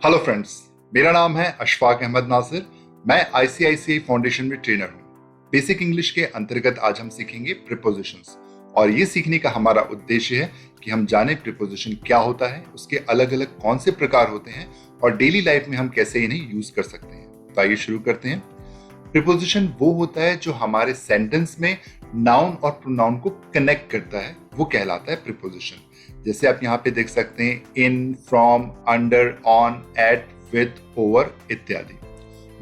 Hello friends, मेरा नाम है अशफाक अहमद नासिर। मैं आईसीआईसीआई फाउंडेशन में ट्रेनर हूँ। बेसिक इंग्लिश के अंतर्गत आज हम सीखेंगे प्रीपोजिशंस और ये सीखने का हमारा उद्देश्य है कि हम जाने प्रीपोजिशन क्या होता है, उसके अलग अलग कौन से प्रकार होते हैं और डेली लाइफ में हम कैसे इन्हें यूज कर सकते हैं। तो आइए शुरू करते हैं। प्रीपोजिशन वो होता है जो हमारे सेंटेंस में नाउन और प्रोनाउन को कनेक्ट करता है, वो कहलाता है प्रीपोजिशन। जैसे आप यहाँ पे देख सकते हैं in, from, under, on, at, with, over इत्यादि।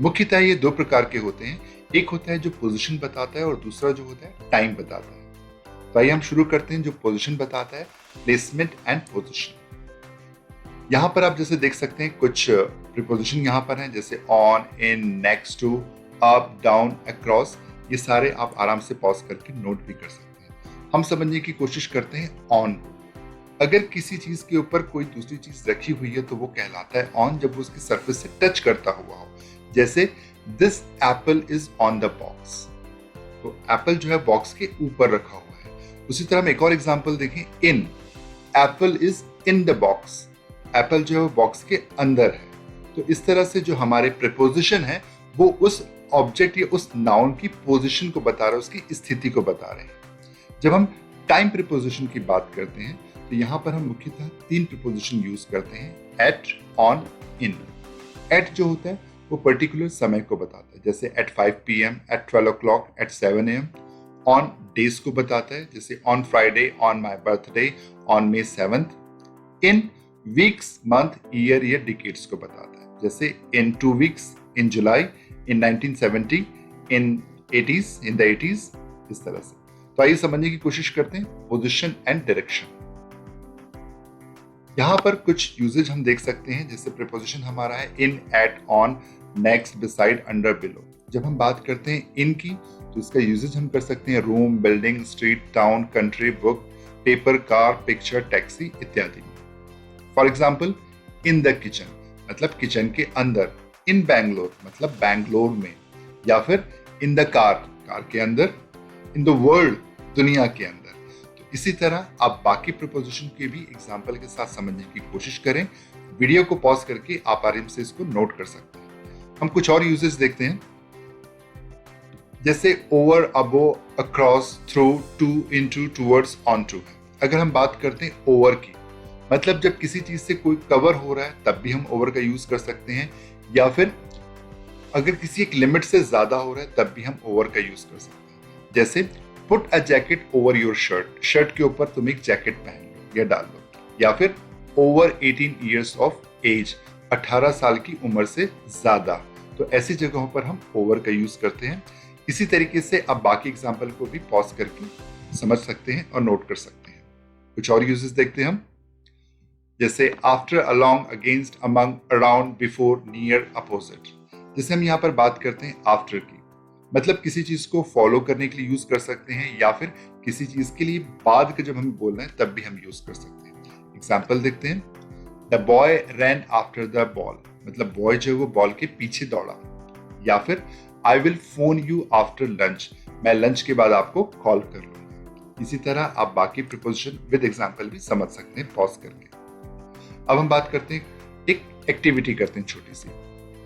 मुख्यतः ये दो प्रकार के होते हैं। एक होता है जो पोजीशन बताता है और दूसरा जो होता है टाइम बताता है। तो आइए हम शुरू करते हैं। जो पोजीशन बताता है, प्लेसमेंट एंड पोजीशन। यहाँ पर आप जैसे देख सकते हैं कुछ प्रीपोजिशन यहाँ पर हैं, जैसे on, in, next to, up, down, across. ये सारे आप आराम से पॉज करके नोट भी कर सकते हैं। हम समझने की कोशिश करते हैं ऑन को। अगर किसी चीज के ऊपर कोई दूसरी चीज रखी हुई है तो वो कहलाता है ऑन जब वो उसकी सरफेस से टच करता हुआ हो। जैसे this Apple is on the box, तो एप्पल जो है बॉक्स के ऊपर रखा हुआ है। उसी तरह हम एक और एग्जांपल देखें, in, apple is in the box, apple जो है वो बॉक्स के अंदर है। तो इस तरह से जो हमारे प्रीपोजिशन है वो उस ऑब्जेक्ट या उस नाउन की पोजिशन को बता रहे हैं, उसकी स्थिति को बता रहे हैं। जब हम टाइम प्रीपोजिशन की बात करते हैं तो यहाँ पर हम मुख्यतः तीन प्रीपोजिशन यूज करते हैं, एट, ऑन, इन। एट जो होता है वो पर्टिकुलर समय को बताता है, जैसे at 5 PM, at 12 o'clock, at 7 AM। On days को बताता है, जैसे on Friday, on my birthday, on May 7th। In weeks, month, year या डिकेड्स को बताता है, जैसे इन 2 weeks, in July, in 1970, in 80s, in the 80s, इस तरह से। तो आइए समझने की कोशिश करते हैं पोजिशन एंड डायरेक्शन। यहाँ पर कुछ यूजेज हम देख सकते हैं। जैसे प्रीपोजिशन हमारा है in, at, on, next, beside, under, below. जब हम बात करते हैं इन की तो इसका यूजेज हम कर सकते हैं room, building, street, town, country, book, paper, car, picture, taxi इत्यादि। For example, in the kitchen मतलब किचन के अंदर, इन बैंगलोर मतलब बैंगलोर में, या फिर इन द कार, कार के अंदर, इन द वर्ल्ड दुनिया के अंदर। इसी तरह आप बाकी प्रीपोजिशन के भी एग्जाम्पल के साथ समझने की कोशिश करें। वीडियो को पॉज करके आप आराम से इसको नोट कर सकते हैं। हम कुछ और यूजेस देखते हैं, जैसे over, above, across, through, to, into, towards, on to है। अगर हम बात करते हैं ओवर की, मतलब जब किसी चीज से कोई कवर हो रहा है तब भी हम ओवर का यूज कर सकते हैं, या फिर अगर किसी एक लिमिट से ज्यादा हो रहा है तब भी हम ओवर का यूज कर सकते हैं। जैसे put a jacket over your shirt, shirt के ऊपर तुम एक जैकेट पहन लो या डाल लो। या फिर ओवर 18 years ऑफ एज, 18 साल की उम्र से ज्यादा। तो ऐसी जगहों पर हम ओवर का यूज करते हैं। इसी तरीके से आप बाकी एग्जाम्पल को भी पॉज करके समझ सकते हैं और नोट कर सकते हैं। कुछ और यूजेस देखते हैं हम, जैसे after, along, against, among, around, before, near, opposite. जैसे हम यहाँ पर बात करते हैं आफ्टर की, मतलब किसी चीज को फॉलो करने के लिए यूज कर सकते हैं, या फिर किसी चीज के लिए बाद का जब हमें बोलना है तब भी हम यूज कर सकते हैं। एग्जाम्पल देखते हैं, the boy rain after the ball, मतलब बॉय जो है वो बॉल के पीछे दौड़ा। या फिर I will phone you after lunch, मैं लंच के बाद आपको कॉल कर लूंगा। इसी तरह आप बाकी प्रीपोजिशन विद एग्जाम्पल भी समझ सकते हैं पॉज करके। अब हम बात करते हैं, एक एक्टिविटी करते हैं छोटी सी।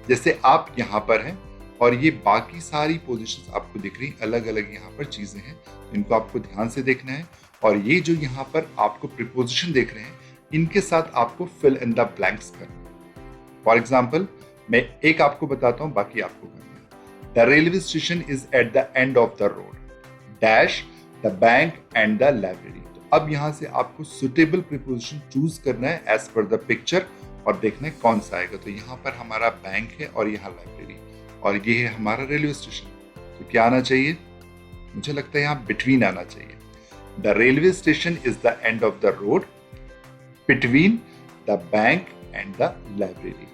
जैसे आप यहाँ पर हैं और ये बाकी सारी पोजीशंस आपको दिख रही, अलग अलग यहाँ पर चीजें हैं, तो इनको आपको ध्यान से देखना है। और ये जो यहाँ पर आपको प्रीपोजिशन देख रहे हैं, इनके साथ आपको फिल इन द ब्लैंक्स करना है। फॉर एग्जाम्पल, मैं एक आपको बताता हूँ, बाकी आपको करना है। The railway station is at the end of the road, dash, the bank and the library. तो अब यहाँ से आपको सुटेबल प्रीपोजिशन चूज करना है एज पर द पिक्चर और देखना है कौन सा आएगा। तो यहाँ पर हमारा बैंक है और यहाँ लाइब्रेरी, और ये है हमारा रेलवे स्टेशन। तो क्या आना चाहिए? मुझे लगता है यहाँ बिटवीन आना चाहिए। The railway station is the end of the road between the bank and the library.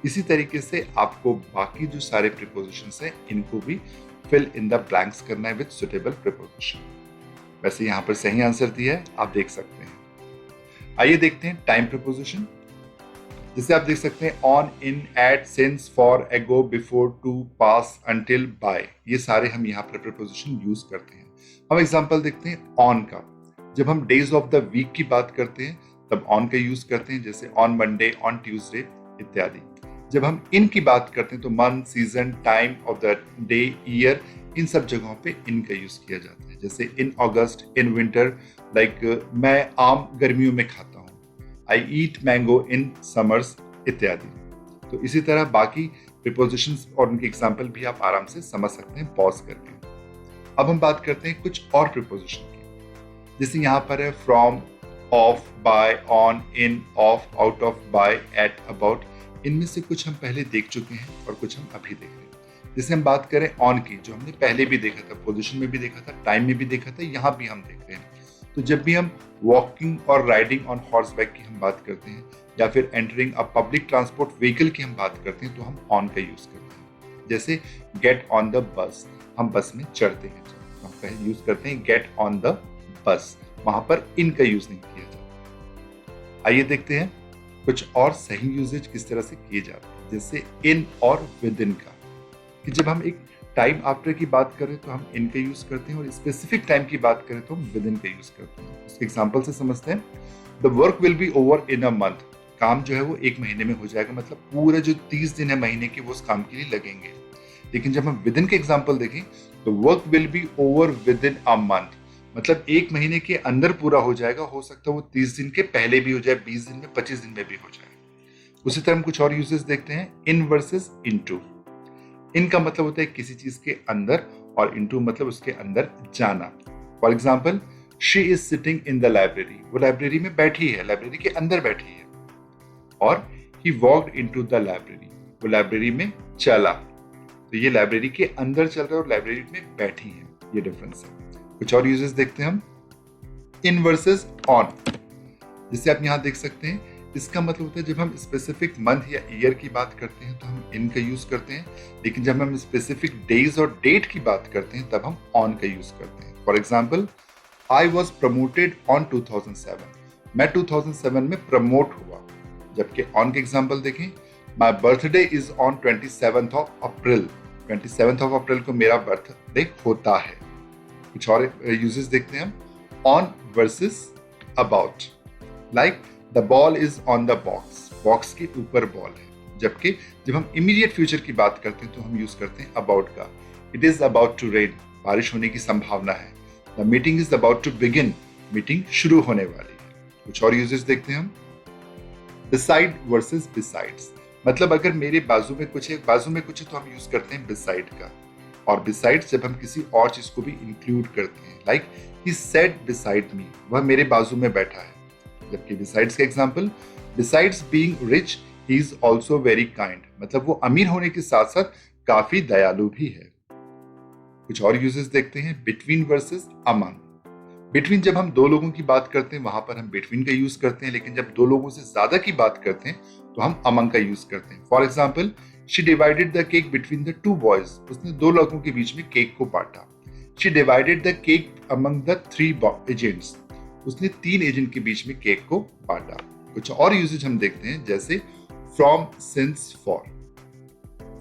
इसी तरीके से आपको बाकी जो सारे प्रीपोजिशंस हैं इनको भी फिल इन द ब्लैंक्स करना है विद सुटेबल प्रीपोजिशन। वैसे यहाँ पर सही आंसर दिया है, आप देख सकते हैं। आइए देखते हैं टाइम प्रीपोजिशन। जिसे आप देख सकते हैं on, in, at, since, for, ago, before, to, past, until, by. ये सारे हम यहाँ पर प्रीपोजिशन यूज करते हैं। हम एग्जांपल देखते हैं ऑन का। जब हम डेज ऑफ द वीक की बात करते हैं तब ऑन का यूज करते हैं, जैसे ऑन मंडे, ऑन ट्यूसडे, इत्यादि। जब हम इन की बात करते हैं तो month, season, time of the day, year, इन सब जगहों पे इन का यूज किया जाता है। जैसे इन अगस्त, इन विंटर, लाइक मैं आम गर्मियों में खाता हूँ, आई ईट मैंगो इन समर्स इत्यादि। तो इसी तरह बाकी प्रीपोजिशंस और उनके एग्जाम्पल भी आप आराम से समझ सकते हैं पॉज करके। अब हम बात करते हैं कुछ और प्रीपोजिशन की, जैसे यहाँ पर है from, of, by, on, in, off, out of, by, at, about. इनमें से कुछ हम पहले देख चुके हैं और कुछ हम अभी देख रहे हैं। जैसे हम बात करें ऑन की, जो हमने पहले भी देखा था, पोजीशन में भी देखा था, टाइम में भी देखा था, यहाँ भी हम देख रहे हैं। तो जब भी हम वॉकिंग और राइडिंग ऑन हॉर्स बैक की हम बात करते हैं या फिर entering a public transport vehicle की हम बात करते हैं तो हम ऑन का यूज करते हैं। जैसे गेट ऑन द बस, हम बस में चढ़ते हैं, हम पहले यूज करते हैं गेट ऑन द बस, वहां पर इन का यूज नहीं किया जाता। आइए देखते हैं कुछ और सही यूजेज किस तरह से किए जाते हैं। जैसे इन और विद इन का, कि जब हम एक टाइम आफ्टर की बात करें तो हम इन का यूज करते हैं और स्पेसिफिक टाइम की बात करें तो हम विद इन का यूज करते हैं। उसके एग्जांपल से समझते हैं। The work will be over in a month, काम जो है वो एक महीने में हो जाएगा, मतलब पूरे जो 30 दिन है महीने के वो उस काम के लिए लगेंगे। लेकिन जब हम विद इन के एग्जांपल देखें तो work will be over with in a month, मतलब एक महीने के अंदर पूरा हो जाएगा। हो सकता है वो 30 दिन के पहले भी हो जाए, 20 दिन में, 25 दिन में भी हो जाए। उसी तरह हम कुछ और यूजेस देखते हैं। इन वर्सेस इनटू। इन का मतलब होता है किसी चीज के अंदर और इनटू मतलब उसके अंदर जाना। For example, she is sitting in the library, वो लाइब्रेरी में बैठी है, लाइब्रेरी के अंदर बैठी है। और ही वॉक्ड इनटू द लाइब्रेरी, वो लाइब्रेरी में चला, तो ये लाइब्रेरी के अंदर चल रहा है और लाइब्रेरी में बैठी है, ये डिफरेंस है। कुछ और यूजेस देखते हैं हम। इन वर्सेस ऑन, जिसे आप यहां देख सकते हैं, इसका मतलब होता है जब हम स्पेसिफिक मंथ या ईयर की बात करते हैं तो हम इन का यूज करते हैं, लेकिन जब हम स्पेसिफिक डेज और डेट की बात करते हैं तब हम ऑन का यूज करते हैं। For example, I was promoted on 2007, मैं 2007 में प्रमोट हुआ। जबकि ऑन के एग्जाम्पल देखें, my birthday is on 27th of April, 27th of April को मेरा बर्थडे होता है। कुछ और यूजेस देखते हैं हम। On versus about, like the ball is on the box, box के ऊपर बॉल है। जबकि जब हम इमीडिएट फ्यूचर की बात करते हैं तो हम यूज करते हैं अबाउट का। It is about to rain, बारिश होने की संभावना है। The meeting is about to begin, meeting शुरू होने वाली है। कुछ और यूजेस देखते हैं हम। बिसाइड वर्सेस बिसाइड्स, मतलब अगर मेरे बाजू में कुछ है, बाजू में कुछ है, तो हम यूज करते हैं बिसाइड का। और बिसाइड्स जब हम किसी और चीज को भी इंक्लूड करते हैं, like he set beside me, वह मेरे बाजू में बैठा है। जबकि बिसाइड्स का example, besides being rich he is also very kind, मतलब वो अमीर होने के साथ साथ काफी दयालु भी है। कुछ और यूजेस देखते हैं। बिटवीन वर्सेस अमंग, बिटवीन जब हम दो लोगों की बात करते हैं वहां पर हम बिटवीन का यूज करते हैं, लेकिन जब दो लोगों से ज्यादा की बात करते हैं तो हम अमंग का यूज करते हैं। For example, she divided the cake between the two boys, उसने दो लोगों के बीच में केक को बांटा। She divided the cake among the 3 agents, उसने 3 एजेंट के बीच में केक को बांटा। कुछ और यूजेज हम देखते हैं, जैसे फ्रॉम, सिंस, फॉर।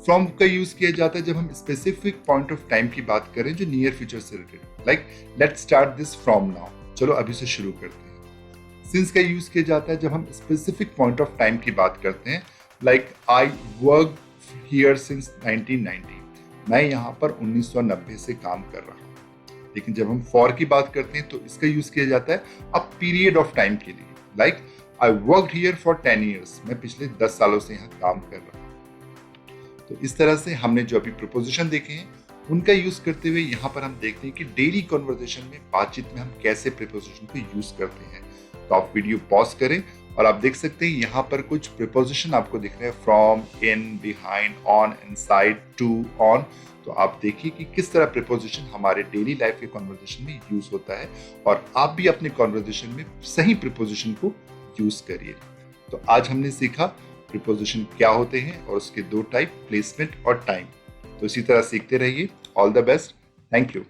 फ्रॉम का यूज किया जाता है जब हम स्पेसिफिक पॉइंट ऑफ टाइम की बात करें जो नियर फ्यूचर से related, like let's start this from now, चलो अभी से शुरू करते हैं। सिंस का यूज किया जाता है जब हम स्पेसिफिक पॉइंट ऑफ टाइम की बात करते हैं, like I work here since 1990, मैं यहाँ पर 1990 से काम कर रहा हूँ। लेकिन जब हम फॉर की बात करते हैं तो इसका यूज किया जाता है अ पीरियड ऑफ टाइम के लिए, like I work here for 10 years, मैं पिछले 10 सालों से यहाँ काम कर रहा हूँ। तो इस तरह से हमने जो अभी प्रीपोजिशन देखे हैं उनका यूज करते हुए यहाँ पर हम देखते हैं कि डेली कन्वर्सेशन में, बातचीत में हम कैसे प्रीपोजिशन को यूज करते हैं। तो आप वीडियो पॉज करें और आप देख सकते हैं यहाँ पर कुछ प्रीपोजिशन आपको दिख रहे हैं, from, in, behind, on, inside, to, on. तो आप देखिए कि किस तरह प्रीपोजिशन हमारे डेली लाइफ के कन्वर्सेशन में यूज होता है और आप भी अपने कन्वर्सेशन में सही प्रीपोजिशन को यूज करिए। तो आज हमने सीखा प्रीपोजिशन क्या होते हैं और उसके 2 टाइप, प्लेसमेंट और टाइम। तो इसी तरह सीखते रहिए। All the best, thank you.